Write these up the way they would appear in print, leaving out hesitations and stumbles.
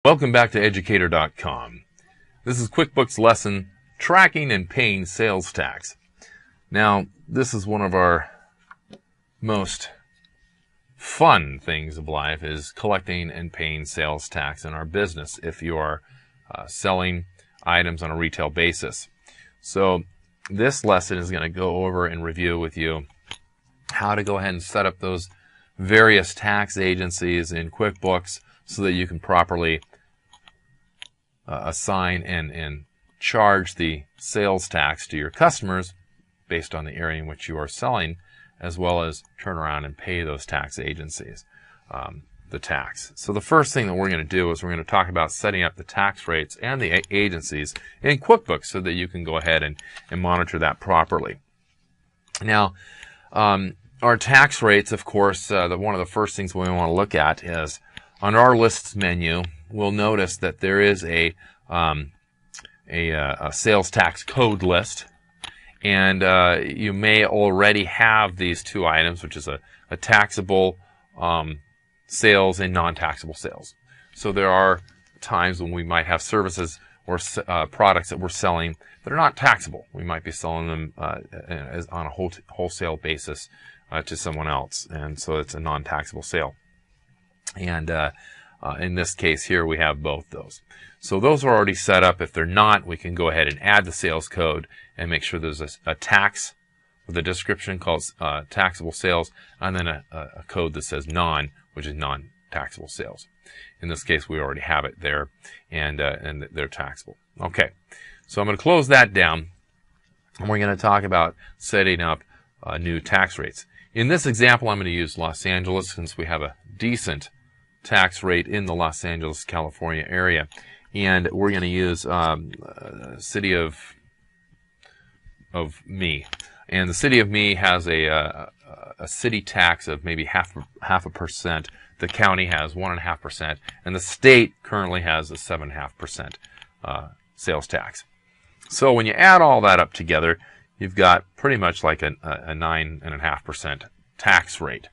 Welcome back to Educator.com. This is QuickBooks lesson tracking and paying sales tax. Now, this is one of our most fun things of life, is collecting and paying sales tax in our business if you are selling items on a retail basis. So this lesson is going to go over and review with you how to go ahead and set up those various tax agencies in QuickBooks so that you can properly assign and charge the sales tax to your customers based on the area in which you are selling, as well as turn around and pay those tax agencies the tax. So the first thing that we're going to do is we're going to talk about setting up the tax rates and the agencies in QuickBooks so that you can go ahead and monitor that properly. Now, our tax rates, of course, one of the first things we want to look at is on our lists menu. We'll notice that there is a sales tax code list, and you may already have these two items, which is a taxable sales and non-taxable sales. So there are times when we might have services or products that we're selling that are not taxable. We might be selling them on a wholesale basis to someone else, and so it's a non-taxable sale. And in this case here, we have both those. So those are already set up. If they're not, we can go ahead and add the sales code and make sure there's a tax with a description called taxable sales, and then a code that says non, which is non-taxable sales. In this case, we already have it there, and they're taxable. Okay, so I'm going to close that down, and we're going to talk about setting up new tax rates. In this example, I'm going to use Los Angeles since we have a decent tax rate in the Los Angeles, California area, and we're going to use city of me, and the city of me has a city tax of maybe half a percent. The county has 1.5%, and the state currently has a 7.5% sales tax. So when you add all that up together, you've got pretty much like a 9.5% tax rate.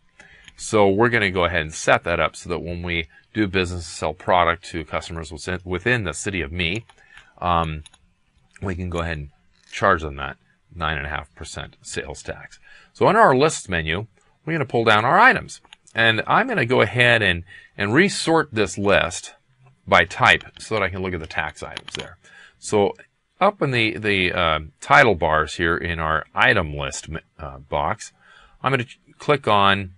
So we're going to go ahead and set that up so that when we do business, sell product to customers within the city of me, we can go ahead and charge them that 9.5% sales tax. So under our lists menu, we're going to pull down our items. And I'm going to go ahead and resort this list by type so that I can look at the tax items there. So up in the title bars here in our item list box, I'm going to click on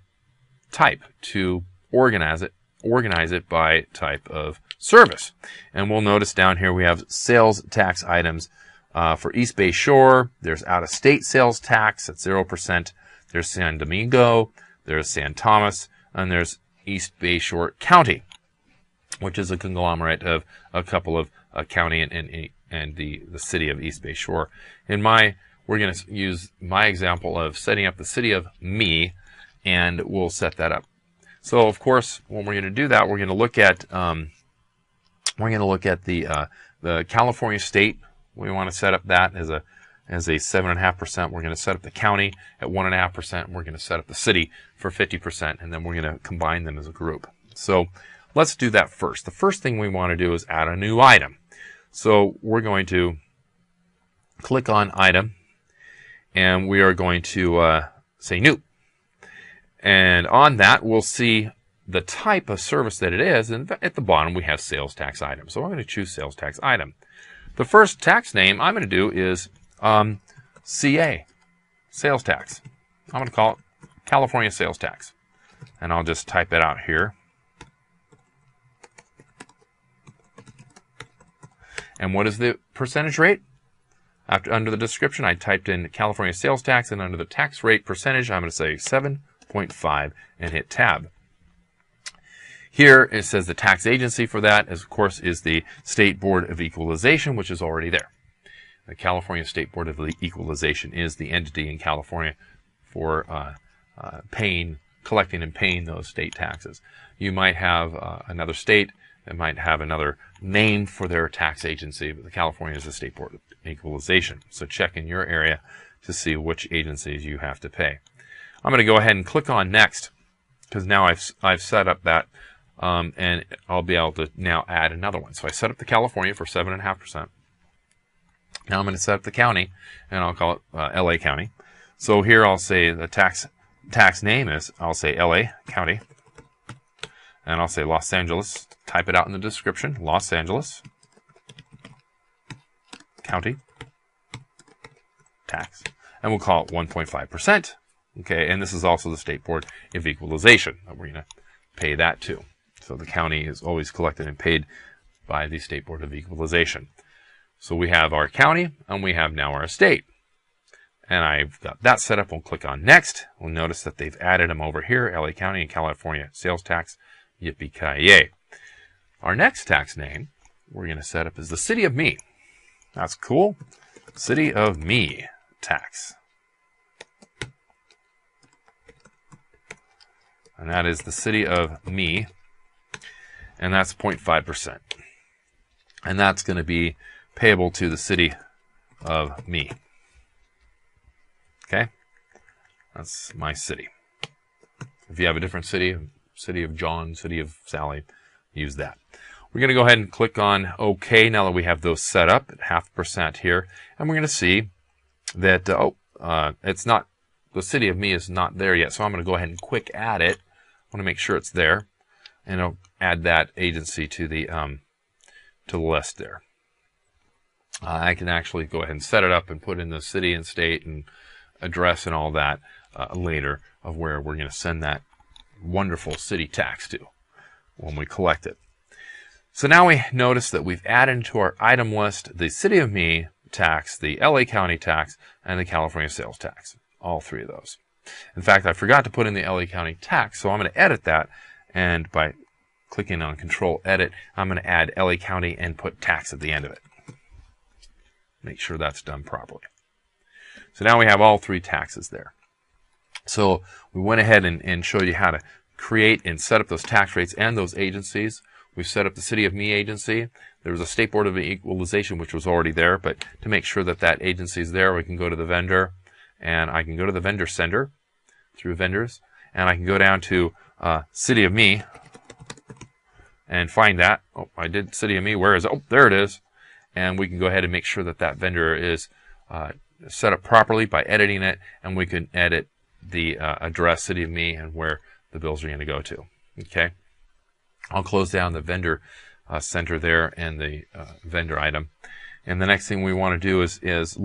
type to organize it by type of service. And we'll notice down here we have sales tax items for East Bay Shore. There's out-of-state sales tax at 0%. There's San Domingo, there's San Thomas, and there's East Bay Shore County, which is a conglomerate of a couple of county and the city of East Bay Shore. We're going to use my example of setting up the city of me, and we'll set that up. So of course, when we're going to do that, we're going to look at the California state. We want to set up that as a 7.5%. We're going to set up the county at 1.5%. We're going to set up the city for 50%, and then we're going to combine them as a group. So let's do that first. The first thing we want to do is add a new item. So we're going to click on item, and we are going to say new. And on that, we'll see the type of service that it is, and at the bottom we have sales tax item. So I'm going to choose sales tax item. The first tax name I'm going to do is CA, sales tax. I'm going to call it California sales tax, and I'll just type it out here. And what is the percentage rate? Under the description, I typed in California sales tax, and under the tax rate percentage, I'm going to say 7.5 and hit tab. Here it says the tax agency for that, of course, is the State Board of Equalization, which is already there. The California State Board of Equalization is the entity in California for collecting and paying those state taxes. You might have another state that might have another name for their tax agency, but the California is the State Board of Equalization. So check in your area to see which agencies you have to pay. I'm going to go ahead and click on Next, because now I've set up that and I'll be able to now add another one. So I set up the California for 7.5%. Now I'm going to set up the county, and I'll call it LA County. So here I'll say the tax name is, I'll say LA County, and I'll say Los Angeles. Type it out in the description, Los Angeles County tax, and we'll call it 1.5%. Okay, and this is also the State Board of Equalization that we're going to pay that to. So the county is always collected and paid by the State Board of Equalization. So we have our county, and we have now our state. And I've got that set up. We'll click on Next. We'll notice that they've added them over here, LA County and California sales tax. Yippee-ki-yay. Our next tax name we're going to set up is the City of Me. That's cool. City of Me tax. And that is the City of Me. And that's 0.5%. And that's going to be payable to the City of Me. Okay? That's my city. If you have a different city, City of John, City of Sally, use that. We're going to go ahead and click on OK now that we have those set up at 0.5% here. And we're going to see that, it's not, the City of Me is not there yet. So I'm going to go ahead and quick add it. I want to make sure it's there. And I'll add that agency to the list there. I can actually go ahead and set it up and put in the city and state and address and all that later of where we're going to send that wonderful city tax to when we collect it. So now we notice that we've added to our item list the City of Me tax, the LA County tax, and the California sales tax. All three of those. In fact, I forgot to put in the LA County tax, so I'm going to edit that, and by clicking on Control Edit, I'm going to add LA County and put tax at the end of it. Make sure that's done properly. So now we have all three taxes there. So we went ahead and showed you how to create and set up those tax rates and those agencies. We've set up the City of Me agency. There was a State Board of Equalization which was already there, but to make sure that that agency is there, we can go to the vendor, and I can go to the vendor sender through vendors, and I can go down to City of Me and find that. Oh, I did City of Me. Where is it? Oh, there it is. And we can go ahead and make sure that that vendor is set up properly by editing it, and we can edit the address, City of Me, and where the bills are going to go to. Okay, I'll close down the vendor center there and the vendor item. And the next thing we want to do is